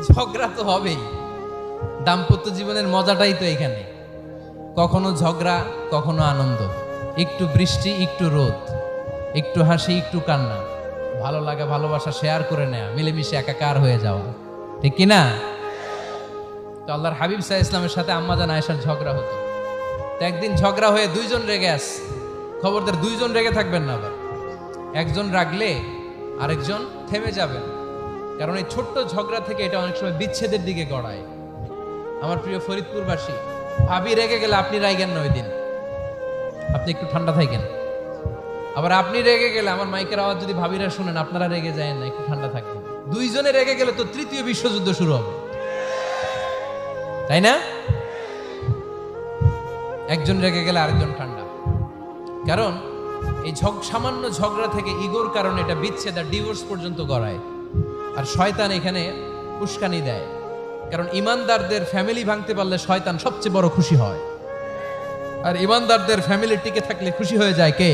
ঝগড়া তো হবেই। দাম্পত্য জীবনের মজাটাই তো এখানে। কখনো ঝগড়া, কখনো আনন্দ, একটু বৃষ্টি, একটু রোদ, একটু হাসি, একটু কান্না, ভালো লাগা ভালোবাসা শেয়ার করে নেয়া, মিলেমিশে একাকার হয়ে যাওয়া, ঠিক কিনা? তো আল্লাহর হাবিব সাল্লাল্লাহু আলাইহি ইসলামের সাথে আম্মা জান আয়েশার ঝগড়া হতো। তো একদিন ঝগড়া হয়ে দুইজন রেগে আস, খবরদার দুইজন রেগে থাকবেন না। আবার একজন রাগলে আরেকজন থেমে যাবেন, কারণ এই ছোট্ট ঝগড়া থেকে এটা অনেক সময় বিচ্ছেদের দিকে গড়ায়। আমার প্রিয় ফরিদপুরবাসী, ভাবি রেগে গেলে আপনি রাইগেন না, ওই দিন আপনি একটু ঠান্ডা থাকেন। আবার আপনি রেগে গেলে, আমার মাইকের আওয়াজ যদি ভাবিরা শুনেন, আপনারা রেগে যায় না, একটু ঠান্ডা থাকবেন। দুইজনে রেগে গেলে তো তৃতীয় বিশ্বযুদ্ধ শুরু হবে, তাই না? একজন রেগে গেলে আরেকজন ঠান্ডা, কারণ এই সামান্য ঝগড়া থেকে ইগোর কারণে এটা বিচ্ছেদ আর ডিভোর্স পর্যন্ত গড়ায়। আর শয়তান এখানে উস্কানি দেয়, কারণ ইমানদারদের ফ্যামিলি ভাঙতে পারলে শয়তান সবচেয়ে বড় খুশি হয়। আর ইমানদারদের ফ্যামিলি টিকে থাকলে খুশি হয়ে যায় কে?